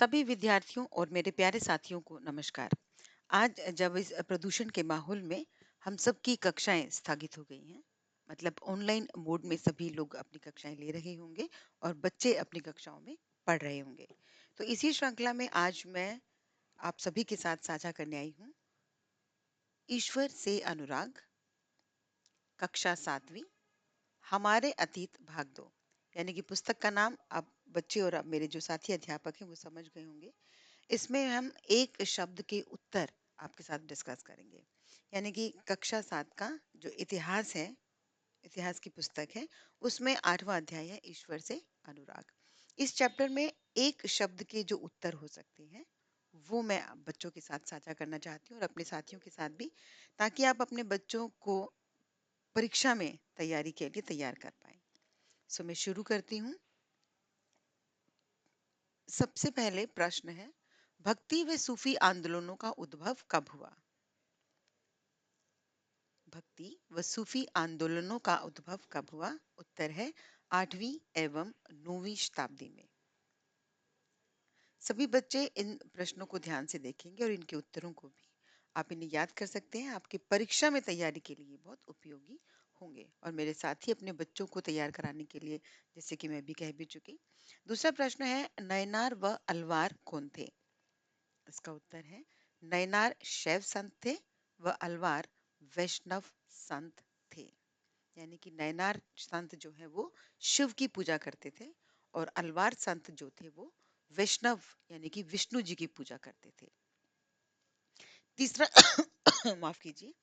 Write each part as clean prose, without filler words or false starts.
सभी विद्यार्थियों और मेरे प्यारे साथियों को नमस्कार। आज जब इस प्रदूषण के माहौल में हम सब की कक्षाएं स्थगित हो गई हैं, मतलब ऑनलाइन मोड में सभी लोग अपनी कक्षाएं ले रहे होंगे और बच्चे अपनी कक्षाओं में पढ़ रहे होंगे। तो इसी श्रृंखला में आज मैं आप सभी के साथ साझा करने आई हूँ ईश्वर से अनुराग, कक्षा 7वीं, हमारे अतीत भाग 2। यानी कि पुस्तक का नाम आप बच्चे और अब मेरे जो साथी अध्यापक हैं वो समझ गए होंगे। इसमें हम एक शब्द के उत्तर आपके साथ डिस्कस करेंगे। यानी कि कक्षा 7 का जो इतिहास है, इतिहास की पुस्तक है, उसमें 8वां अध्याय है ईश्वर से अनुराग। इस चैप्टर में एक शब्द के जो उत्तर हो सकते हैं वो मैं आप बच्चों के साथ साझा करना चाहती हूँ और अपने साथियों के साथ भी, ताकि आप अपने बच्चों को परीक्षा में तैयारी के लिए तैयार कर पाए। सो मैं शुरू करती हूँ। सबसे पहले प्रश्न है, भक्ति व सूफी आंदोलनों का उद्भव कब हुआ? भक्ति व सूफी आंदोलनों का उद्भव कब हुआ? उत्तर है 8वीं एवं 9वीं शताब्दी में। सभी बच्चे इन प्रश्नों को ध्यान से देखेंगे और इनके उत्तरों को भी आप इन्हें याद कर सकते हैं। आपकी परीक्षा में तैयारी के लिए बहुत उपयोगी होंगे और मेरे साथ ही अपने बच्चों को तैयार कराने के लिए, जैसे कि मैं भी कह भी चुकी। दूसरा प्रश्न है, नयनार व अलवार कौन थे? इसका उत्तर है, नयनार शैव संत थे व अलवार वैष्णव संत थे। यानी कि नयनार संत जो है वो शिव की पूजा करते थे और अलवार संत जो थे वो वैष्णव यानी कि विष्णु जी की पूजा करते थे। तीसरा माफ कीजिए,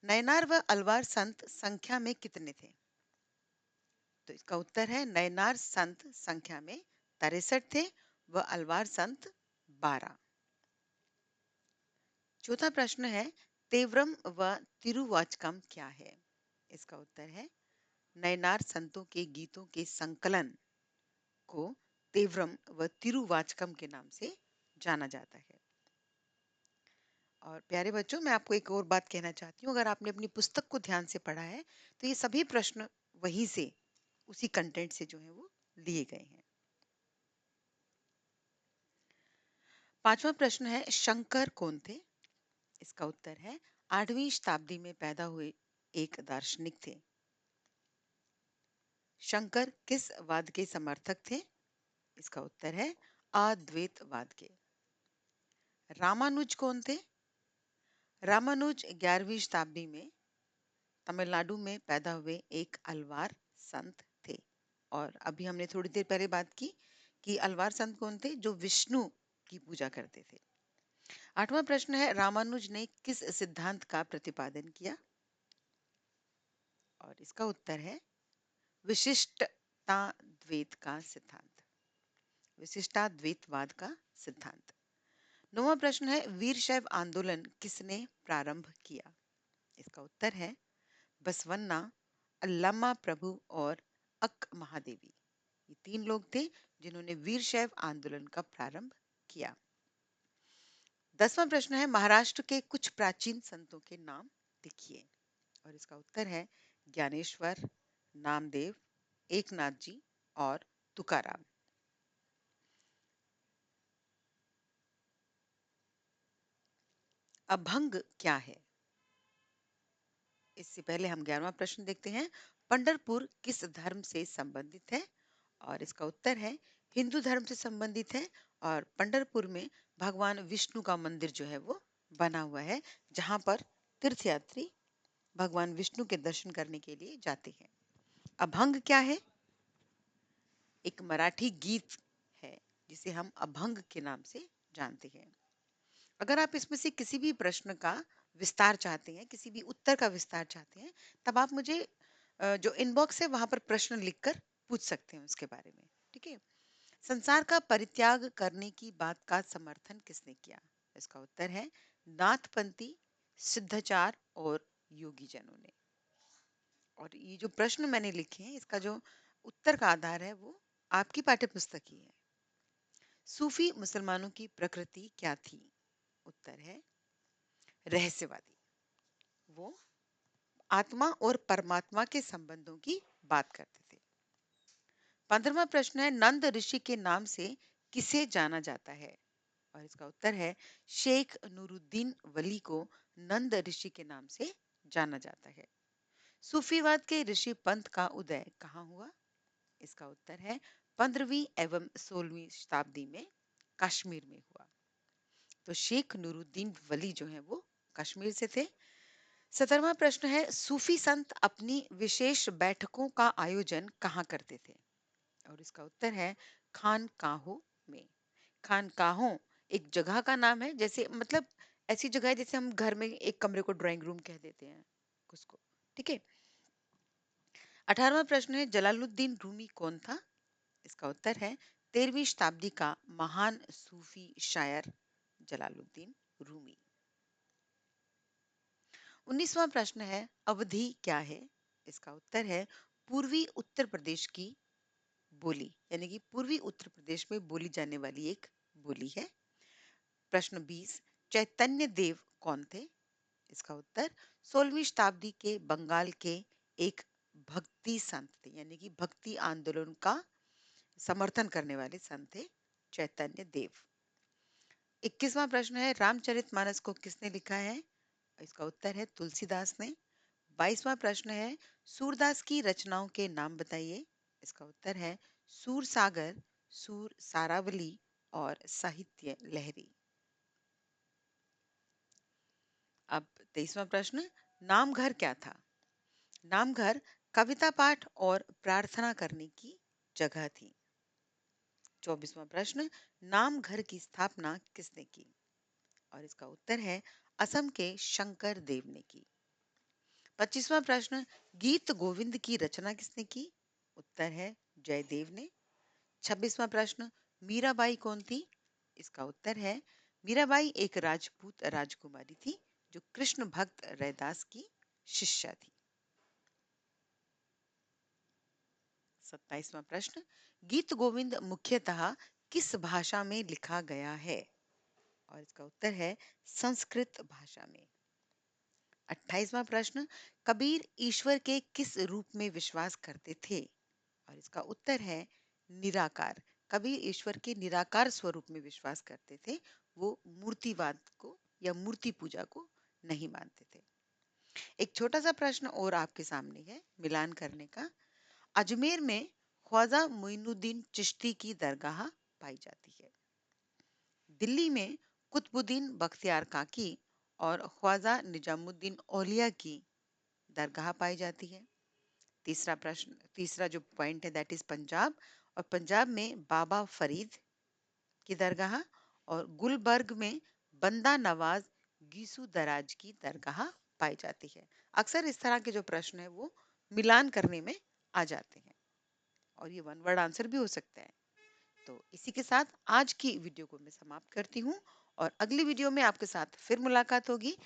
नयनार व अलवार संत संख्या में कितने थे? तो इसका उत्तर है, नयनार संत संख्या में 63 थे व अलवार संत 12। चौथा प्रश्न है, तेवरम व तिरुवाचकम क्या है? इसका उत्तर है, नयनार संतों के गीतों के संकलन को तेवरम व तिरुवाचकम के नाम से जाना जाता है। और प्यारे बच्चों, मैं आपको एक और बात कहना चाहती हूँ। अगर आपने अपनी पुस्तक को ध्यान से पढ़ा है तो ये सभी प्रश्न वहीं से, उसी कंटेंट से जो है वो लिए गए हैं। पांचवा प्रश्न है, शंकर कौन थे? इसका उत्तर है, 8वीं शताब्दी में पैदा हुए एक दार्शनिक थे। शंकर किस वाद के समर्थक थे? इसका उत्तर है, अद्वैतवाद के। रामानुज कौन थे? रामानुज 11वीं शताब्दी में तमिलनाडु में पैदा हुए एक अलवार संत थे। और अभी हमने थोड़ी देर पहले बात की कि अलवार संत कौन थे? जो विष्णु की पूजा करते थे। 8वां प्रश्न है, रामानुज ने किस सिद्धांत का प्रतिपादन किया? और इसका उत्तर है, विशिष्टाद्वैत का सिद्धांत, विशिष्टाद्वैतवाद का सिद्धांत। 9वां प्रश्न है, वीरशैव आंदोलन किसने प्रारंभ किया? इसका उत्तर है, बसवन्ना, अल्लामा प्रभु और अक महादेवी। ये 3 लोग थे जिन्होंने वीरशैव आंदोलन का प्रारंभ किया। 10वां प्रश्न है, महाराष्ट्र के कुछ प्राचीन संतों के नाम लिखिए। और इसका उत्तर है, ज्ञानेश्वर, नामदेव, एकनाथ जी और तुकाराम। अभंग क्या है? इससे पहले हम 11वां प्रश्न देखते हैं, पंढरपुर किस धर्म से संबंधित है? और इसका उत्तर है, हिंदू धर्म से संबंधित है। और पंढरपुर में भगवान विष्णु का मंदिर जो है वो बना हुआ है, जहां पर तीर्थयात्री भगवान विष्णु के दर्शन करने के लिए जाते हैं। अभंग क्या है? एक मराठी गीत है जिसे हम अभंग के नाम से जानते हैं। अगर आप इसमें से किसी भी प्रश्न का विस्तार चाहते हैं, किसी भी उत्तर का विस्तार चाहते हैं, तब आप मुझे जो इनबॉक्स है वहां पर प्रश्न लिखकर पूछ सकते हैं उसके बारे में। ठीक है। संसार का परित्याग करने की बात का समर्थन किसने किया? इसका उत्तर है, नाथपंथी, सिद्धाचार और योगी जनों ने। और ये जो प्रश्न मैंने लिखे हैं, इसका जो उत्तर का आधार है वो आपकी पाठ्य पुस्तक ही है। सूफी मुसलमानों की प्रकृति क्या थी? उत्तर है, रहस्यवादी। वो आत्मा और परमात्मा के संबंधों की बात करते थे। 15वां प्रश्न है, नंद ऋषि के नाम से किसे जाना जाता है? और इसका उत्तर है शेख नूरुद्दीन वली को नंद ऋषि के नाम से जाना जाता है। सूफीवाद के ऋषि पंथ का उदय कहाँ हुआ? इसका उत्तर है 15वीं एवं 16वीं शताब्दी में कश्मीर में हुआ। तो शेख नूरुद्दीन वली जो है वो कश्मीर से थे। 17वां प्रश्न है सूफी संत अपनी विशेष बैठकों का आयोजन कहाँ करते थे? और इसका उत्तर है खानकाहों में। खानकाहों एक जगह का नाम है, जैसे मतलब ऐसी जगह है जैसे हम घर में एक कमरे को ड्राइंग रूम कह देते हैं उसको। ठीक है। 18वां प्रश्न है जलालुद्दीन रूमी कौन था? इसका उत्तर है 13वीं शताब्दी का महान सूफी शायर जलालुद्दीन रूमी। 19वां प्रश्न है अवधी क्या है? इसका उत्तर है पूर्वी उत्तर प्रदेश की बोली, यानी कि पूर्वी उत्तर प्रदेश में बोली जाने वाली एक बोली है। प्रश्न 20 चैतन्य देव कौन थे? इसका उत्तर 16वीं शताब्दी के बंगाल के एक भक्ति संत थे, यानी कि भक्ति आंदोलन का समर्थन करने वाले संत थे चैतन्य देव। 21वां प्रश्न है रामचरितमानस को किसने लिखा है? इसका उत्तर है तुलसीदास ने। 22वां प्रश्न है सूरदास की रचनाओं के नाम बताइए। इसका उत्तर है सूर सागर, सूर सारावली और साहित्य लहरी। अब 23वां प्रश्न नामघर क्या था? नामघर कविता पाठ और प्रार्थना करने की जगह थी। 24वां प्रश्न नामघर की स्थापना किसने की? और इसका उत्तर है असम के शंकर देव ने की। 25वां प्रश्न गीत गोविंद की रचना किसने की? उत्तर है जयदेव ने। 26वां प्रश्न मीराबाई कौन थी? इसका उत्तर है मीराबाई एक राजपूत राजकुमारी थी जो कृष्ण भक्त रैदास की शिष्या थी। 27वां प्रश्न गीत गोविंद मुख्यतः किस भाषा में लिखा गया है? और इसका उत्तर है संस्कृत भाषा में। 28वां प्रश्न कबीर ईश्वर के किस रूप में विश्वास करते थे? और इसका उत्तर है निराकार। कबीर ईश्वर के निराकार स्वरूप में विश्वास करते थे, वो मूर्तिवाद को या मूर्ति पूजा को नहीं मानते थे। एक छोटा सा प्रश्न और आपके सामने है मिलान करने का। अजमेर में ख्वाजा मोइनुद्दीन चिश्ती की दरगाह पाई जाती है। दिल्ली में कुतुबुद्दीन बख्तियार काकी और ख्वाजा निजामुद्दीन औलिया की दरगाह पाई जाती है। तीसरा प्रश्न, तीसरा जो पॉइंट है दैट इज पंजाब, और पंजाब में बाबा फरीद की दरगाह और गुलबर्ग में बंदा नवाज गीसू दराज की दरगाह पाई जाती है। अक्सर इस तरह के जो प्रश्न है वो मिलान करने में आ जाते हैं और ये वन वर्ड आंसर भी हो सकता है। तो इसी के साथ आज की वीडियो को मैं समाप्त करती हूँ और अगली वीडियो में आपके साथ फिर मुलाकात होगी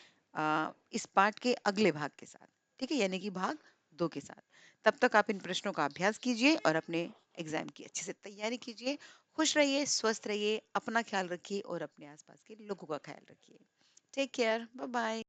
इस पाठ के अगले भाग के साथ। ठीक है, यानी कि भाग 2 के साथ। तब तक आप इन प्रश्नों का अभ्यास कीजिए और अपने एग्जाम की अच्छे से तैयारी कीजिए। खुश रहिए, स्वस्थ रहिए, अपना ख्याल रखिए और अपने आसपास के लोगों का ख्याल रखिए। Take care, bye bye.